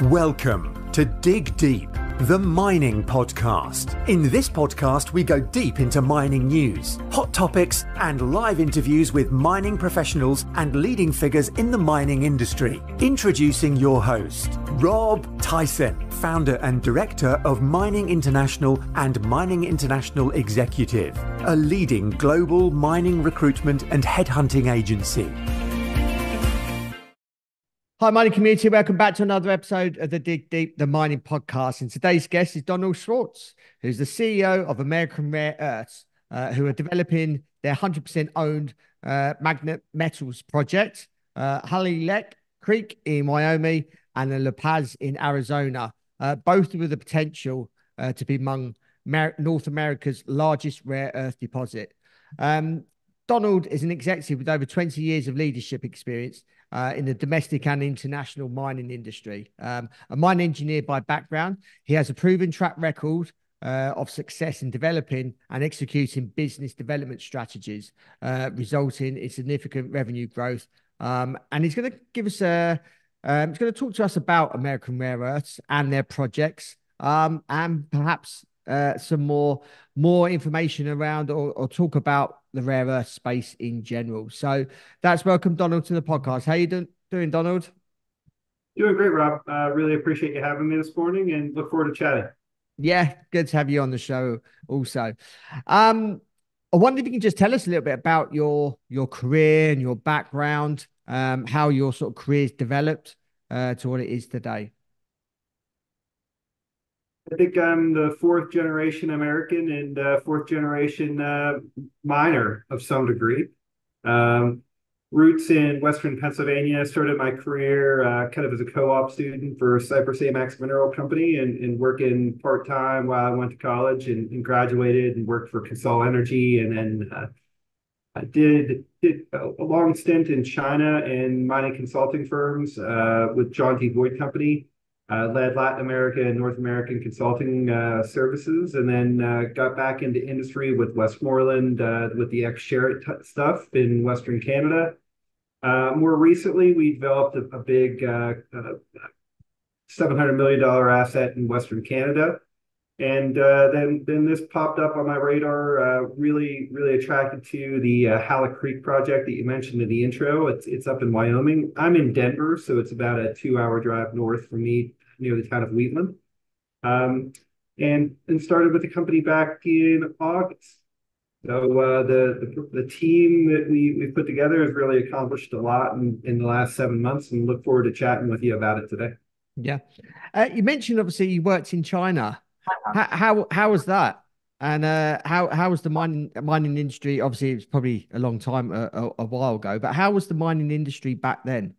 Welcome to Dig Deep, the mining podcast. In this podcast, we go deep into mining news, hot topics, and live interviews with mining professionals and leading figures in the mining industry. Introducing your host, Rob Tyson, founder and director of Mining International and Mining International Executive, a leading global mining recruitment and headhunting agency. Hi, mining community. Welcome back to another episode of the Dig Deep, the mining podcast. And today's guest is Donald Swartz, who's the CEO of American Rare Earths, who are developing their 100% owned magnet metals project, Halleck Creek in Wyoming and La Paz in Arizona, both with the potential to be among North America's largest rare earth deposit. Donald is an executive with over 20 years of leadership experience in the domestic and international mining industry. A mine engineer by background, he has a proven track record of success in developing and executing business development strategies, resulting in significant revenue growth. And he's going to give us he's going to talk to us about American Rare Earths and their projects, and perhaps some more information around or talk about the rare earth space in general. So that's welcome Donald to the podcast. How you doing, Donald? Doing great, Rob. Really appreciate you having me this morning and look forward to chatting. Yeah, good to have you on the show also. I wonder if you can just tell us a little bit about your career and your background, how your sort of career's developed to what it is today. I think I'm the fourth generation American and fourth generation miner of some degree. Roots in Western Pennsylvania. Started my career kind of as a co-op student for Cypress Amax Mineral Company and working part-time while I went to college and graduated and worked for Consol Energy. And then I did a long stint in China in mining consulting firms with John D. Boyd Company. Led Latin America and North American consulting services, and then got back into industry with Westmoreland with the ex-Sherritt stuff in Western Canada. More recently, we developed a big $700 million asset in Western Canada. And then this popped up on my radar, really attracted to the Halleck Creek project that you mentioned in the intro. It's up in Wyoming. I'm in Denver, so it's about a 2-hour drive north from me, near the town of Wheatland. And started with the company back in August. So the team that we put together has really accomplished a lot in the last 7 months, and look forward to chatting with you about it today. Yeah. You mentioned obviously you worked in China. How was that? And how was the mining industry? Obviously, it was probably a long time, a while ago, but how was the mining industry back then?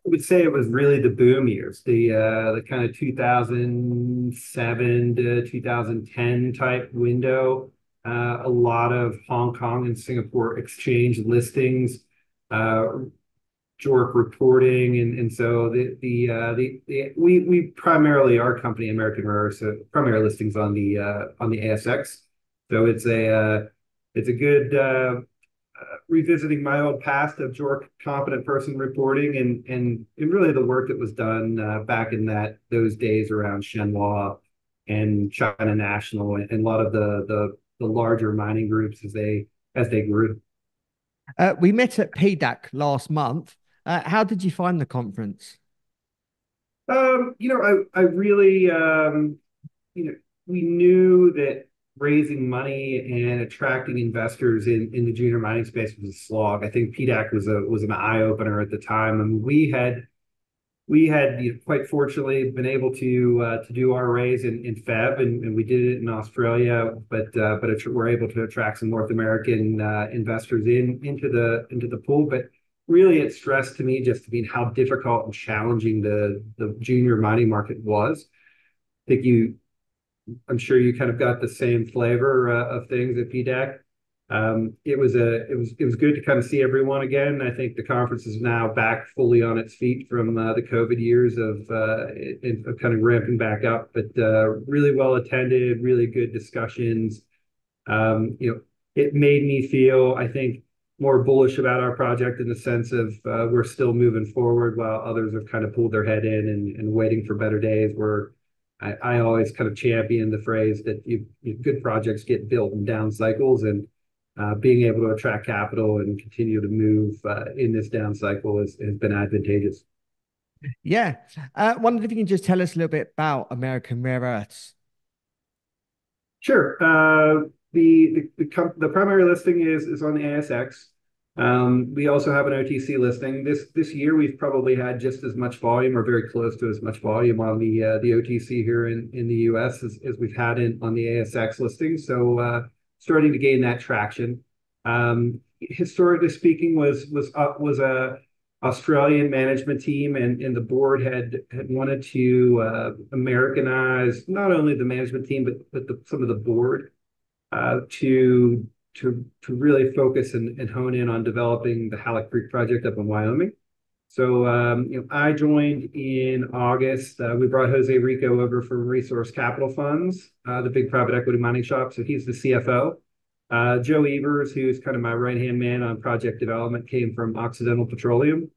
I would say it was really the boom years, the kind of 2007 to 2010 type window. A lot of Hong Kong and Singapore exchange listings, JORC reporting, and so we primarily, our company American Rare Earths, primary listings on the ASX. So it's a good revisiting my old past of JORC competent person reporting and really the work that was done back in those days around Shenhua and China National and a lot of the larger mining groups as they grew. We met at PDAC last month. How did you find the conference? I really, we knew that raising money and attracting investors in the junior mining space was a slog. I think PDAC was an eye opener at the time, and we had quite fortunately been able to do our raise in Feb, and we did it in Australia, but we're able to attract some North American investors into the pool. But really, it stressed to me how difficult and challenging the junior mining market was. I think I'm sure you kind of got the same flavor of things at PDAC. It was good to kind of see everyone again. I think the conference is now back fully on its feet from the COVID years of kind of ramping back up, but really well attended, really good discussions. It made me feel, I think, more bullish about our project in the sense of we're still moving forward while others have kind of pulled their head in and waiting for better days. Where I always kind of champion the phrase that good projects get built in down cycles, and being able to attract capital and continue to move in this down cycle has been advantageous. Yeah. Wondered if you can just tell us a little bit about American Rare Earths. Sure. The primary listing is on the ASX. We also have an OTC listing. This year we've probably had just as much volume, or very close to as much volume, on the OTC here in the US as we've had on the ASX listing. So starting to gain that traction. Historically speaking, was a Australian management team, and the board had wanted to Americanize not only the management team but some of the board to really focus and hone in on developing the Halleck Creek project up in Wyoming. So I joined in August. We brought Jose Rico over from Resource Capital Funds, the big private equity mining shop. So he's the CFO. Joe Evers, who's kind of my right-hand man on project development, came from Occidental Petroleum.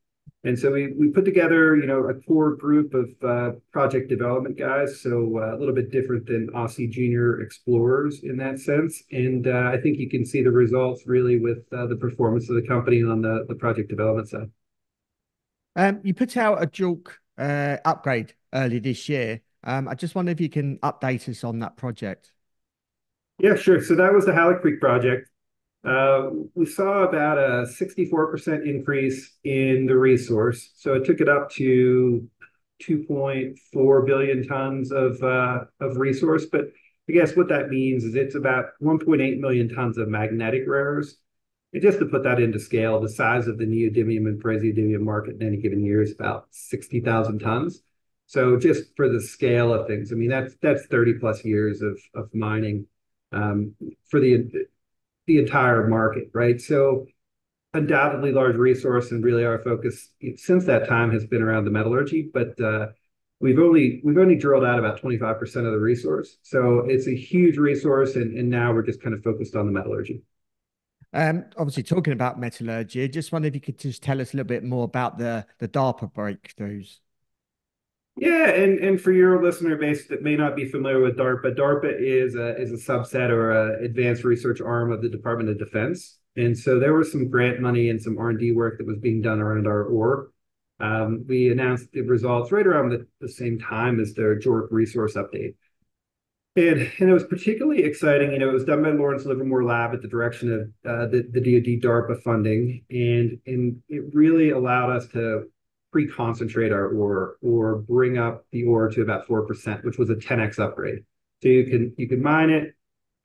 And so we put together, a core group of project development guys. So a little bit different than Aussie junior explorers in that sense. And I think you can see the results really with the performance of the company on the project development side. You put out a JORC upgrade early this year. I just wonder if you can update us on that project. Yeah, sure. So that was the Halleck Creek project. We saw about a 64% increase in the resource. So it took it up to 2.4 billion tons of resource. But I guess what that means is it's about 1.8 million tons of magnetic rares. And just to put that into scale, the size of the neodymium and praseodymium market in any given year is about 60,000 tons. So just for the scale of things, I mean, that's 30 plus years of mining for the entire market, right? So undoubtedly large resource, and really our focus since that time has been around the metallurgy, but we've only drilled out about 25% of the resource. So it's a huge resource, and now we're just kind of focused on the metallurgy. Obviously talking about metallurgy, I just wonder if you could just tell us a little bit more about the DARPA breakthroughs. Yeah, and for your listener base that may not be familiar with DARPA is a subset or an advanced research arm of the Department of Defense. And so there was some grant money and some R&D work that was being done around our ore. We announced the results right around the same time as their JORC resource update. And it was particularly exciting. It was done by Lawrence Livermore Lab at the direction of the DoD DARPA funding. And it really allowed us to pre-concentrate our ore, or bring up the ore to about 4%, which was a 10x upgrade. So you can mine it,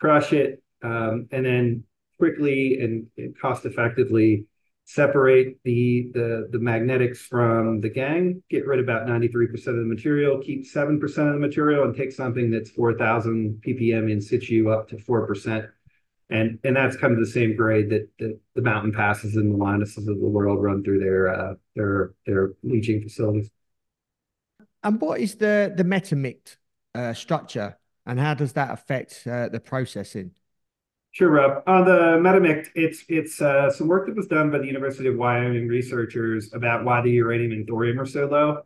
crush it, and then quickly and cost effectively separate the magnetics from the gangue, get rid of about 93% of the material, keep 7% of the material, and take something that's 4,000 ppm in situ up to 4%. And that's kind of the same grade that the Mountain Passes and the Linuses of the world run through their leaching facilities. And what is the Metamict structure, and how does that affect the processing? Sure, Rob. On the Metamict, it's some work that was done by the University of Wyoming researchers about why the uranium and thorium are so low.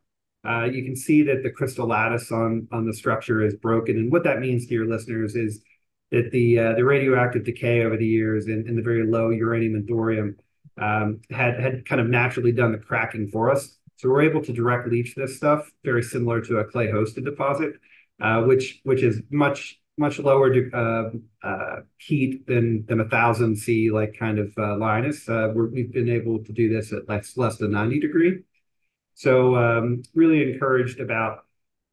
You can see that the crystal lattice on the structure is broken, and what that means to your listeners is that the radioactive decay over the years and the very low uranium and thorium had kind of naturally done the cracking for us. So we're able to direct leach this stuff, very similar to a clay-hosted deposit, which is much lower heat than 1,000 C, like kind of Linus. We've been able to do this at less than 90 degree. So really encouraged about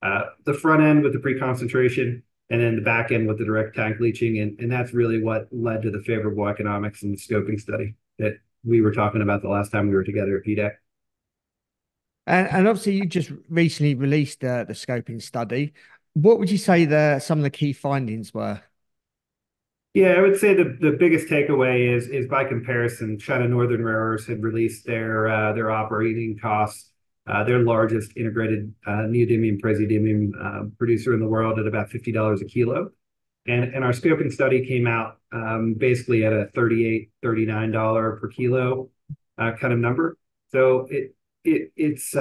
the front end with the pre-concentration, and then the back end with the direct tank leaching. And that's really what led to the favorable economics and the scoping study that we were talking about the last time we were together at PDAC. And obviously you just recently released the scoping study. What would you say some of the key findings were? Yeah, I would say the biggest takeaway is by comparison, China Northern Rare Earths had released their operating costs, their largest integrated neodymium praseodymium producer in the world, at about $50 a kilo. And our scoping study came out basically at a $38, $39 per kilo kind of number. So it's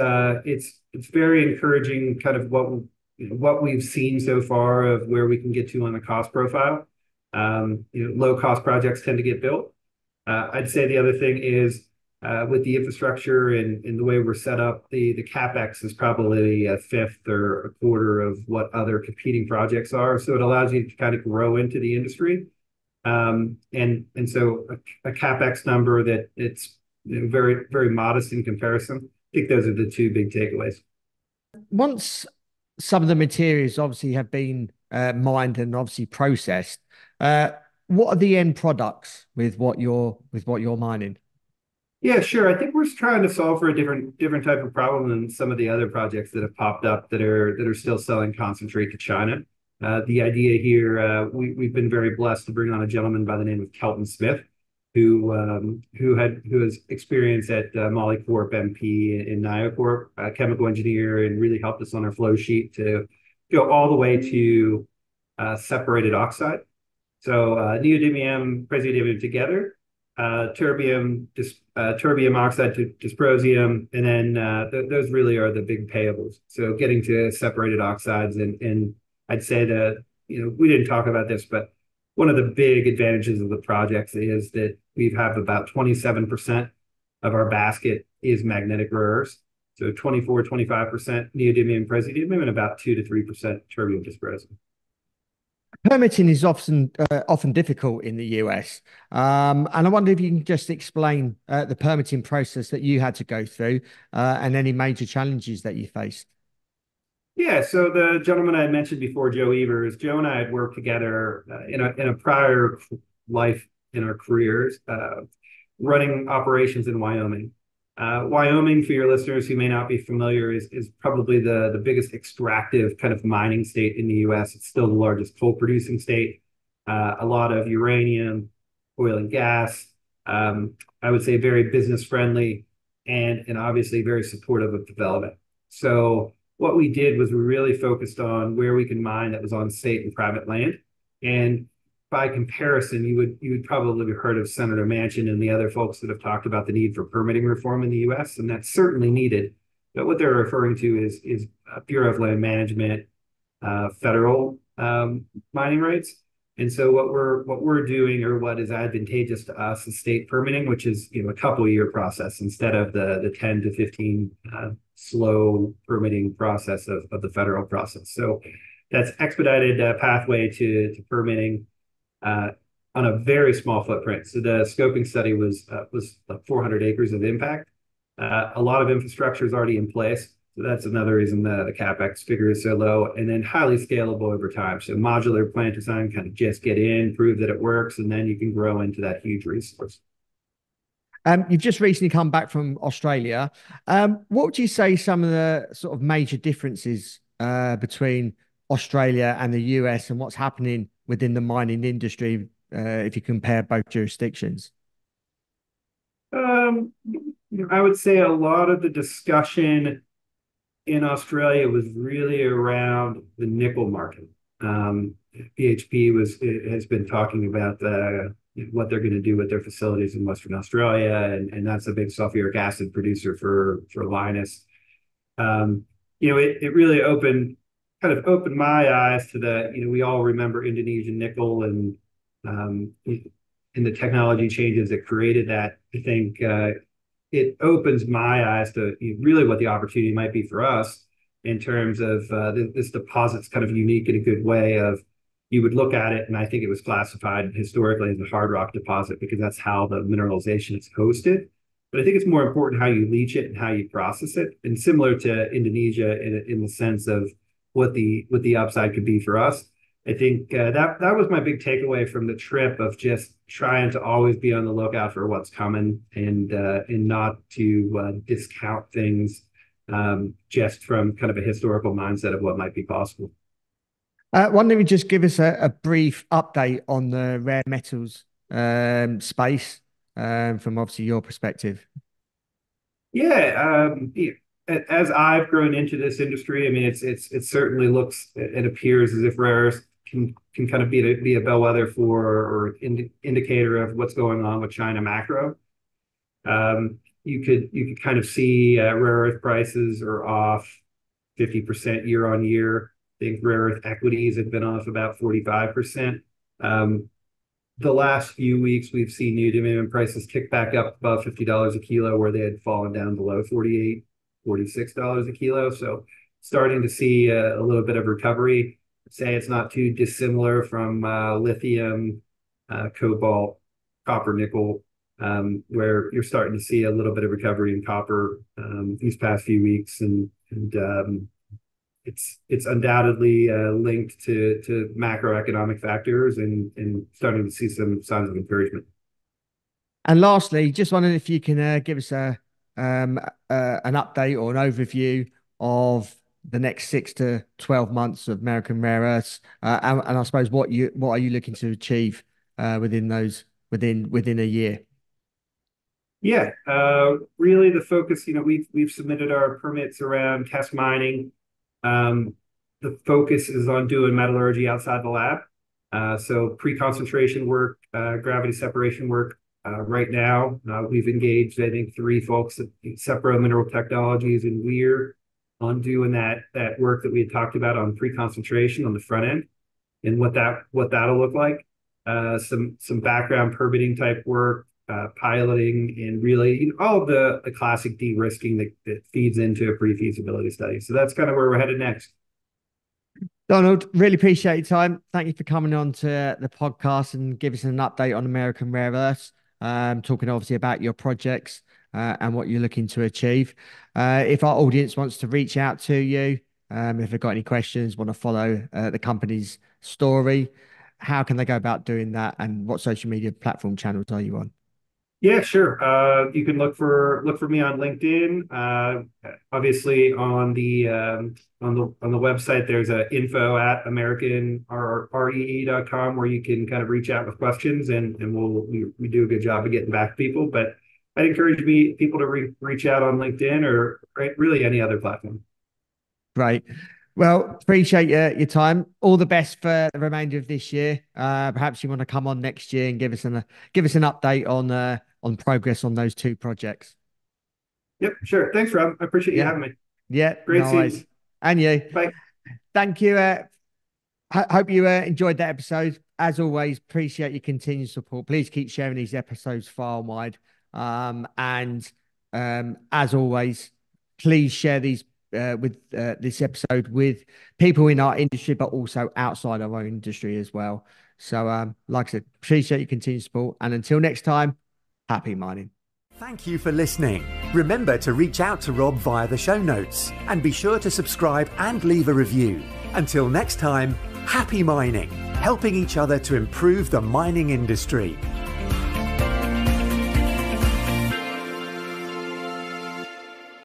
very encouraging, kind of what we've seen so far of where we can get to on the cost profile. Low cost projects tend to get built. I'd say the other thing is with the infrastructure and the way we're set up, the capex is probably a fifth or a quarter of what other competing projects are. So it allows you to kind of grow into the industry. And so a capex number that it's very, very modest in comparison. I think those are the two big takeaways. Once some of the materials obviously have been mined and obviously processed, what are the end products with what you're mining? Yeah, sure. I think we're trying to solve for a different type of problem than some of the other projects that have popped up that are still selling concentrate to China. The idea here, we've been very blessed to bring on a gentleman by the name of Kelton Smith, who has experience at Molycorp MP in NioCorp, a chemical engineer, and really helped us on our flow sheet to go all the way to separated oxide. So neodymium, praseodymium together, terbium oxide to dysprosium, and then those really are the big payables. So getting to separated oxides, and I'd say that we didn't talk about this, but one of the big advantages of the projects is that we have about 27% of our basket is magnetic rare earths. So 25% neodymium, praseodymium, and about 2 to 3% terbium dysprosium. Permitting is often difficult in the US, and I wonder if you can just explain the permitting process that you had to go through and any major challenges that you faced. Yeah, so the gentleman I mentioned before, Joe Evers, Joe and I had worked together in a prior life in our careers, running operations in Wyoming. Wyoming, for your listeners who may not be familiar, is probably the biggest extractive kind of mining state in the U.S. It's still the largest coal producing state. A lot of uranium, oil and gas. I would say very business friendly and obviously very supportive of development. So what we did was we really focused on where we can mine that was on state and private land. And by comparison, you would probably have heard of Senator Manchin and the other folks that have talked about the need for permitting reform in the U.S., and that's certainly needed. But what they're referring to is Bureau of Land Management, federal mining rights. And so what we're doing, or what is advantageous to us, is state permitting, which is a couple-year process instead of the 10 to 15 slow permitting process of the federal process. So that's expedited pathway to permitting on a very small footprint. So the scoping study was like 400 acres of impact. A lot of infrastructure is already in place. So that's another reason the CapEx figure is so low, and then highly scalable over time. So modular plant design, kind of just get in, prove that it works, and then you can grow into that huge resource. You've just recently come back from Australia. What would you say some of the sort of major differences between Australia and the US and what's happening within the mining industry if you compare both jurisdictions? I would say a lot of the discussion in Australia was really around the nickel market. BHP has been talking about what they're going to do with their facilities in Western Australia, and that's a big sulfuric acid producer for Lynas. It really opened my eyes to we all remember Indonesian nickel and the technology changes that created that. I think it opens my eyes to really what the opportunity might be for us in terms of this deposit's kind of unique in a good way of, you would look at it, and I think it was classified historically as a hard rock deposit because that's how the mineralization is hosted. But I think it's more important how you leach it and how you process it. And similar to Indonesia in the sense of what the upside could be for us. I think that was my big takeaway from the trip, of just trying to always be on the lookout for what's coming and not to discount things just from kind of a historical mindset of what might be possible. Why don't you just give us a brief update on the rare metals space from obviously your perspective? Yeah, as I've grown into this industry, I mean, it certainly looks and appears as if rare earths can kind of be a bellwether for or indicator of what's going on with China macro. You could kind of see rare earth prices are off 50% year on year. I think rare earth equities have been off about 45%. The last few weeks, we've seen neodymium prices kick back up above $50 a kilo, where they had fallen down below $48, $46 a kilo. So starting to see a little bit of recovery. Say it's not too dissimilar from lithium, cobalt, copper, nickel, where you're starting to see a little bit of recovery in copper these past few weeks, and it's undoubtedly linked to macroeconomic factors and starting to see some signs of encouragement. And lastly, just wondering if you can give us an update or an overview of the next 6 to 12 months of American Rare Earths, and I suppose what are you looking to achieve within a year? Yeah, really the focus. We've submitted our permits around test mining. The focus is on doing metallurgy outside the lab. So pre-concentration work, gravity separation work. Right now, we've engaged, I think, 3 folks at Sepro Mineral Technologies and Weir on doing that work that we had talked about on pre-concentration on the front end, and what that'll look like. Some background permitting type work, piloting, and really all of the classic de-risking that feeds into a pre-feasibility study. So that's kind of where we're headed next. Donald, really appreciate your time. Thank you for coming on to the podcast and give us an update on American Rare Earths, talking obviously about your projects and what you're looking to achieve. If our audience wants to reach out to you, if they've got any questions, want to follow the company's story, how can they go about doing that, and what social media platform channels are you on? Yeah, sure. You can look for me on LinkedIn. Obviously, on the website, there's a info@americanree.com where you can kind of reach out with questions, and we do a good job of getting back to people. But I'd encourage people to reach out on LinkedIn or really any other platform. Great. Well, appreciate your time. All the best for the remainder of this year. Perhaps you want to come on next year and give us an update on progress on those 2 projects. Yep, sure. Thanks, Rob. I appreciate you having me. Yeah, great nice. seeing you. And you. Bye. Thank you. Hope you enjoyed that episode. As always, appreciate your continued support. Please keep sharing these episodes far and wide. As always, please share these this episode with people in our industry, but also outside of our industry as well. So, like I said, appreciate your continued support. And until next time, happy mining. Thank you for listening. Remember to reach out to Rob via the show notes, and be sure to subscribe and leave a review. Until next time, happy mining, helping each other to improve the mining industry.